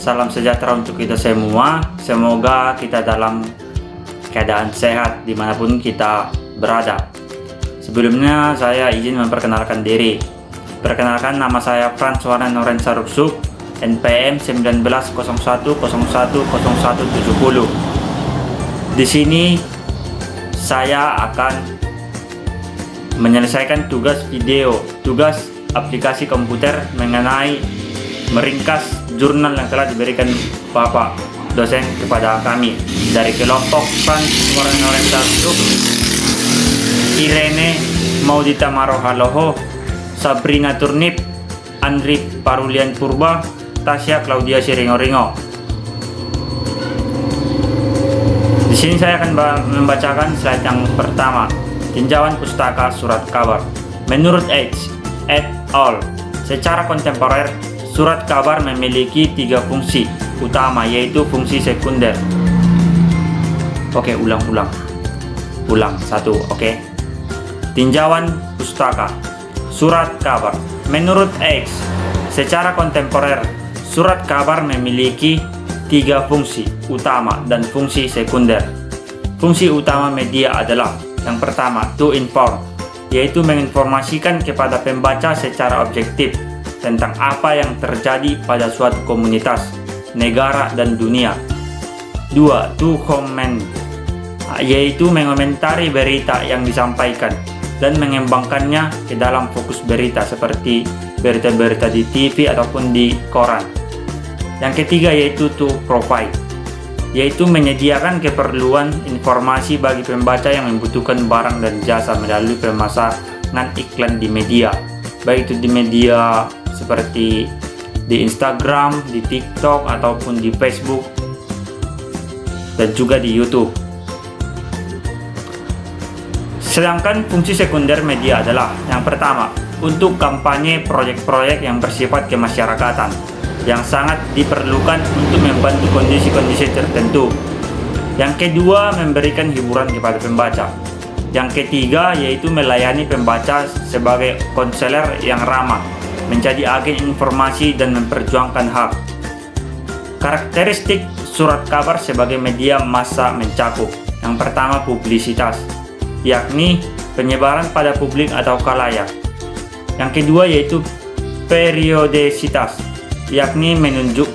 salam sejahtera untuk kita semua. Semoga kita dalam keadaan sehat dimanapun kita berada. Sebelumnya saya izin memperkenalkan diri. Perkenalkan, nama saya Frans Warna Noren Saruksuk, NPM 1901010170. Di sini saya akan menyelesaikan tugas aplikasi komputer mengenai meringkas jurnal yang telah diberikan Bapak dosen kepada kami dari kelompok Frans Warna Noren Saruksuk, Irene Maudita Marohaloho, Sabrina Turnip, Andri Parulian Purba, Tasya Claudia Siringo-Ringo. Di sini saya akan membacakan slide yang pertama. Tinjauan pustaka surat kabar. Menurut H. et al., secara kontemporer, surat kabar memiliki 3 fungsi utama, yaitu fungsi sekunder. Oke, ulang. Satu, oke. Tinjauan pustaka surat kabar. Menurut X, secara kontemporer, surat kabar memiliki 3 fungsi utama dan fungsi sekunder. Fungsi utama media adalah yang pertama, to inform, yaitu menginformasikan kepada pembaca secara objektif tentang apa yang terjadi pada suatu komunitas, negara, dan dunia. 2. To comment, yaitu mengomentari berita yang disampaikan dan mengembangkannya ke dalam fokus berita seperti berita-berita di TV ataupun di koran. Yang ketiga yaitu to provide, yaitu menyediakan keperluan informasi bagi pembaca yang membutuhkan barang dan jasa melalui pemasangan iklan di media, baik itu di media seperti di Instagram, di TikTok, ataupun di Facebook, dan juga di YouTube. Sedangkan fungsi sekunder media adalah yang pertama, untuk kampanye proyek-proyek yang bersifat kemasyarakatan yang sangat diperlukan untuk membantu kondisi-kondisi tertentu. Yang kedua, memberikan hiburan kepada pembaca. Yang ketiga yaitu melayani pembaca sebagai konselor yang ramah, menjadi agen informasi dan memperjuangkan hak. Karakteristik surat kabar sebagai media massa mencakup yang pertama, publisitas, yakni penyebaran pada publik atau khalayak. Yang kedua yaitu periodisitas, yakni menunjuk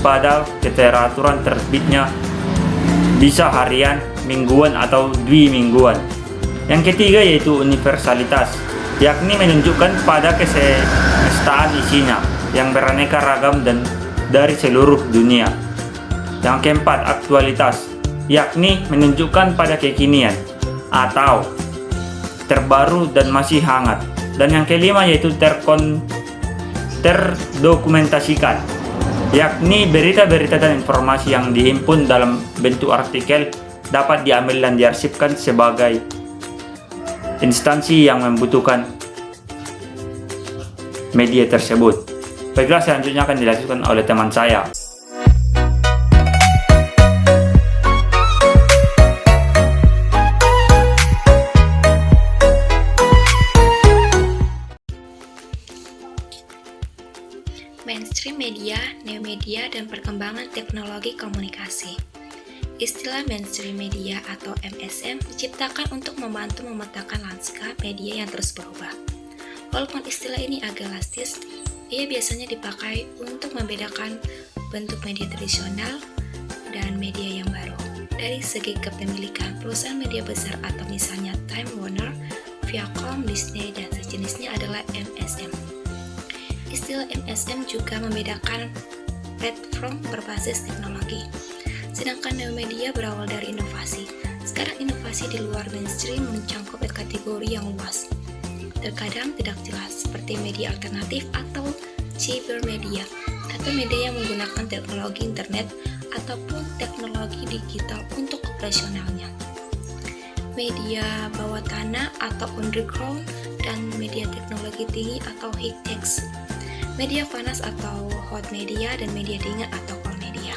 pada keteraturan terbitnya, bisa harian, mingguan, atau dwi-mingguan. Yang ketiga yaitu universalitas, yakni menunjukkan pada kesemestaan isinya yang beraneka ragam dan dari seluruh dunia. Yang keempat, aktualitas, yakni menunjukkan pada kekinian atau terbaru dan masih hangat. Dan yang kelima yaitu terdokumentasikan, yakni berita-berita dan informasi yang dihimpun dalam bentuk artikel dapat diambil dan diarsipkan sebagai instansi yang membutuhkan media tersebut. Baiklah, selanjutnya akan dilanjutkan oleh teman saya. Mainstream media, neomedia, dan perkembangan teknologi komunikasi. Istilah mainstream media atau MSM diciptakan untuk membantu memetakan lanskap media yang terus berubah. Walaupun istilah ini agak elastis, ia biasanya dipakai untuk membedakan bentuk media tradisional dan media yang baru. Dari segi kepemilikan, perusahaan media besar atau misalnya Time Warner, Viacom, Disney, dan sejenisnya adalah MSM. Istilah MSM juga membedakan platform berbasis teknologi. Sedangkan neomedia berawal dari inovasi. Sekarang inovasi di luar mainstream mencakup kategori yang luas. Terkadang tidak jelas seperti media alternatif atau cybermedia atau media yang menggunakan teknologi internet ataupun teknologi digital untuk operasionalnya. Media bawah tanah atau underground dan media teknologi tinggi atau high-tech. Media panas atau hot media dan media dingin atau cold media.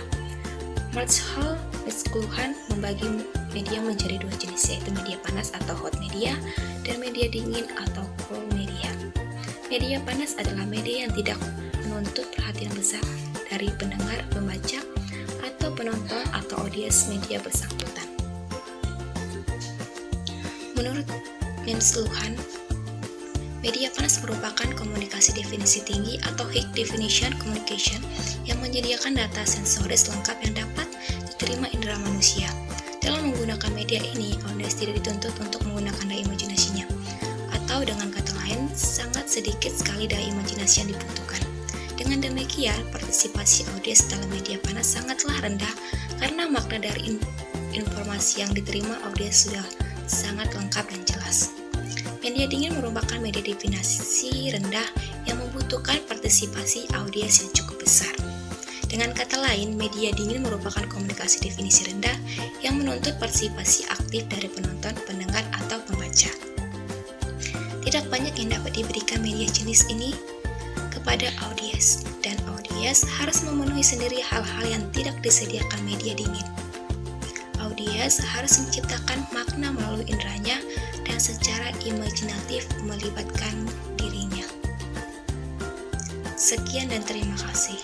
Marshall Mcluhan membagi media menjadi 2 jenis, yaitu media panas atau hot media dan media dingin atau cold media. Media panas adalah media yang tidak menuntut perhatian besar dari pendengar, pembaca, atau penonton atau audiens media bersangkutan. Menurut Mensluhan, media panas merupakan komunikasi definisi tinggi atau high definition communication yang menyediakan data sensoris lengkap yang dapat diterima indera manusia. Dalam menggunakan media ini, audiens tidak dituntut untuk menggunakan daya imajinasinya, atau dengan kata lain, sangat sedikit sekali daya imajinasi yang dibutuhkan. Dengan demikian, partisipasi audiens dalam media panas sangatlah rendah karena makna dari informasi yang diterima audiens sudah sangat lengkap dan jelas. Media dingin merupakan media definisi rendah yang membutuhkan partisipasi audiens yang cukup besar. Dengan kata lain, media dingin merupakan komunikasi definisi rendah yang menuntut partisipasi aktif dari penonton, pendengar, atau pembaca. Tidak banyak yang dapat diberikan media jenis ini kepada audiens, dan audiens harus memenuhi sendiri hal-hal yang tidak disediakan media dingin. Audiens harus menciptakan makna melalui inderanya dan secara imajinatif melibatkan dirinya. Sekian dan terima kasih.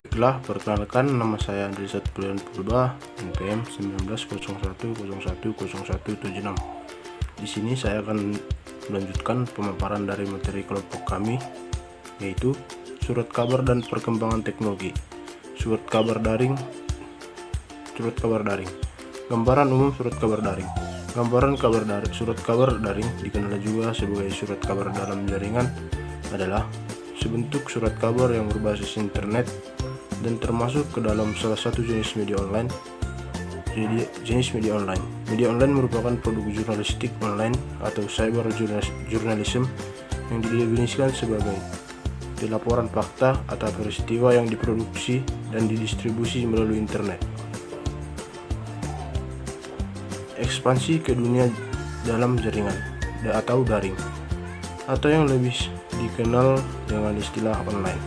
Baiklah, perkenalkan, nama saya Andri Satpulian Purba, NPM 1901010176. Di sini saya akan melanjutkan pemaparan dari materi kelompok kami, yaitu surat kabar dan perkembangan teknologi. Surat kabar daring. Gambaran umum surat kabar daring. Gambaran surat kabar daring dikenal juga sebagai surat kabar dalam jaringan adalah sebentuk surat kabar yang berbasis internet dan termasuk ke dalam salah satu jenis media online. Media online merupakan produk jurnalistik online atau cyber journalism yang didefinisikan sebagai pelaporan fakta atau peristiwa yang diproduksi dan didistribusi melalui internet. Ekspansi ke dunia dalam jaringan atau daring, atau yang lebih dikenal dengan istilah online,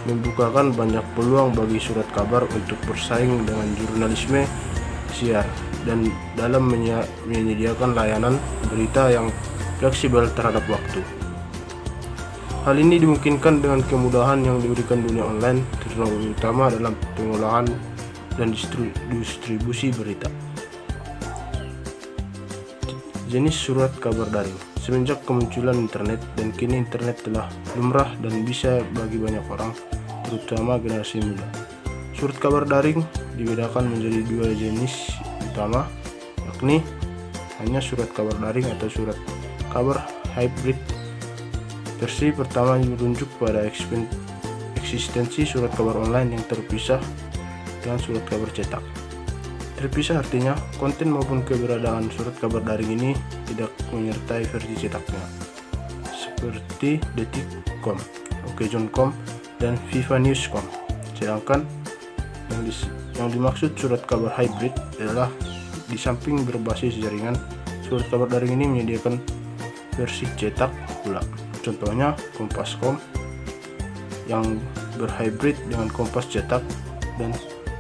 membukakan banyak peluang bagi surat kabar untuk bersaing dengan jurnalisme siar dan dalam menyediakan layanan berita yang fleksibel terhadap waktu. Hal ini dimungkinkan dengan kemudahan yang diberikan dunia online, terutama dalam pengolahan dan distribusi berita. Jenis surat kabar daring. Semenjak kemunculan internet dan kini internet telah lumrah dan bisa bagi banyak orang, terutama generasi muda. Surat kabar daring dibedakan menjadi dua jenis utama, yakni hanya surat kabar daring atau surat kabar hybrid. Versi pertama merujuk pada eksistensi surat kabar online yang terpisah dengan surat kabar cetak. Terpisah artinya konten maupun keberadaan surat kabar daring ini tidak menyertai versi cetaknya, seperti Detik.com, Okzone.com, dan Viva.News.com. Sedangkan yang dimaksud surat kabar hybrid adalah di samping berbasis jaringan, surat kabar daring ini menyediakan versi cetak pula. Contohnya Kompas.com yang berhybrid dengan Kompas cetak dan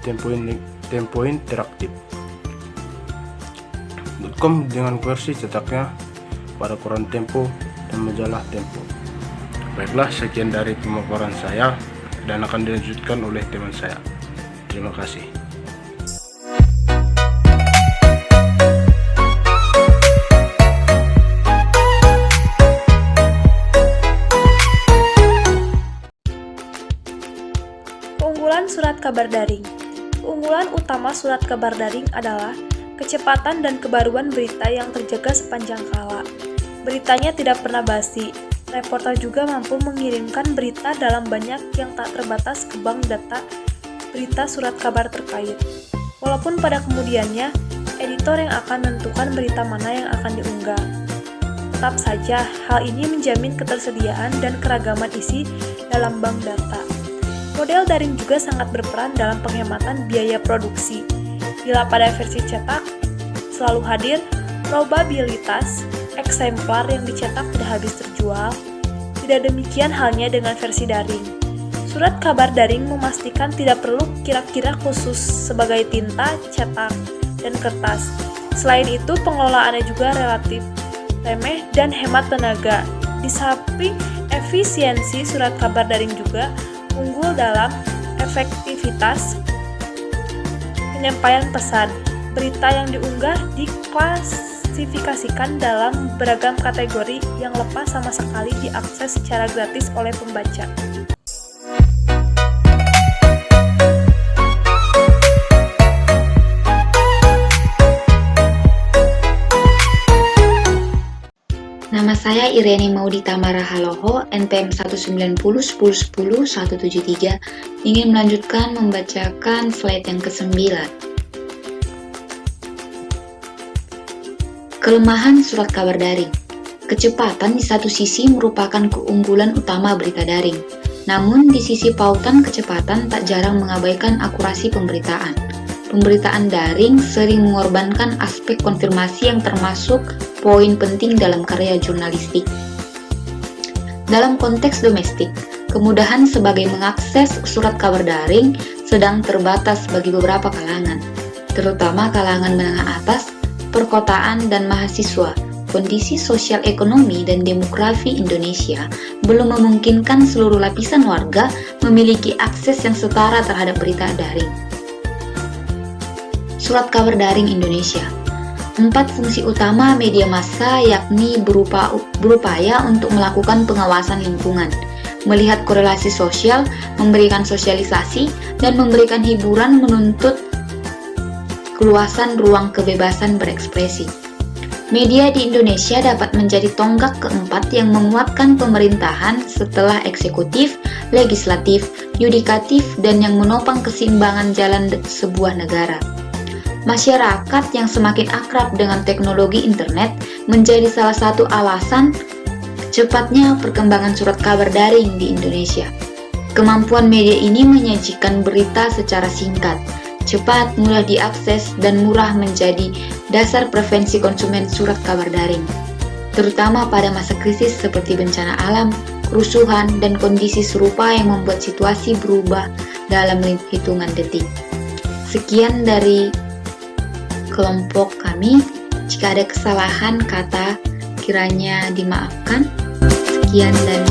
Tempo Interaktif. .com dengan versi cetaknya pada koran Tempo dan majalah Tempo. Baiklah, sekian dari pemaparan saya dan akan dilanjutkan oleh teman saya. Terima kasih. Keunggulan surat kabar daring. Keunggulan utama surat kabar daring adalah kecepatan dan kebaruan berita yang terjaga sepanjang kala. Beritanya tidak pernah basi. Reporter juga mampu mengirimkan berita dalam banyak yang tak terbatas ke bank data berita surat kabar terkait. Walaupun pada kemudiannya, editor yang akan menentukan berita mana yang akan diunggah. Tetap saja, hal ini menjamin ketersediaan dan keragaman isi dalam bank data. Model daring juga sangat berperan dalam penghematan biaya produksi. Bila pada versi cetak selalu hadir probabilitas eksemplar yang dicetak tidak habis terjual, tidak demikian halnya dengan versi daring. Surat kabar daring memastikan tidak perlu kira-kira khusus sebagai tinta, cetak, dan kertas, Selain itu, pengelolaannya juga relatif remeh dan hemat tenaga. Di samping efisiensi, surat kabar daring juga unggul dalam efektivitas penyampaian pesan. Berita yang diunggah diklasifikasikan dalam beragam kategori yang lepas sama sekali diakses secara gratis oleh pembaca. Nama saya Irene Maudi Tamara Haloho, NPM 19010100173, ingin melanjutkan membacakan slide yang ke-9. Kelemahan surat kabar daring. Kecepatan di satu sisi merupakan keunggulan utama berita daring. Namun di sisi pautan kecepatan tak jarang mengabaikan akurasi pemberitaan. Pemberitaan daring sering mengorbankan aspek konfirmasi yang termasuk poin penting dalam karya jurnalistik. Dalam konteks domestik, kemudahan sebagai mengakses surat kabar daring sedang terbatas bagi beberapa kalangan, terutama kalangan menengah atas, perkotaan, dan mahasiswa. Kondisi sosial ekonomi dan demografi Indonesia belum memungkinkan seluruh lapisan warga memiliki akses yang setara terhadap berita daring. Surat kabar daring Indonesia. 4 fungsi utama media massa yakni berupaya untuk melakukan pengawasan lingkungan, melihat korelasi sosial, memberikan sosialisasi, dan memberikan hiburan menuntut keluasan ruang kebebasan berekspresi. Media di Indonesia dapat menjadi tonggak keempat yang menguatkan pemerintahan setelah eksekutif, legislatif, yudikatif, dan yang menopang keseimbangan jalan sebuah negara. Masyarakat yang semakin akrab dengan teknologi internet menjadi salah satu alasan cepatnya perkembangan surat kabar daring di Indonesia. Kemampuan media ini menyajikan berita secara singkat, cepat, mudah diakses, dan murah menjadi dasar preferensi konsumen surat kabar daring, terutama pada masa krisis seperti bencana alam, kerusuhan, dan kondisi serupa yang membuat situasi berubah dalam hitungan detik. Sekian dari kelompok kami. Jika ada kesalahan kata, kiranya dimaafkan. Sekian dan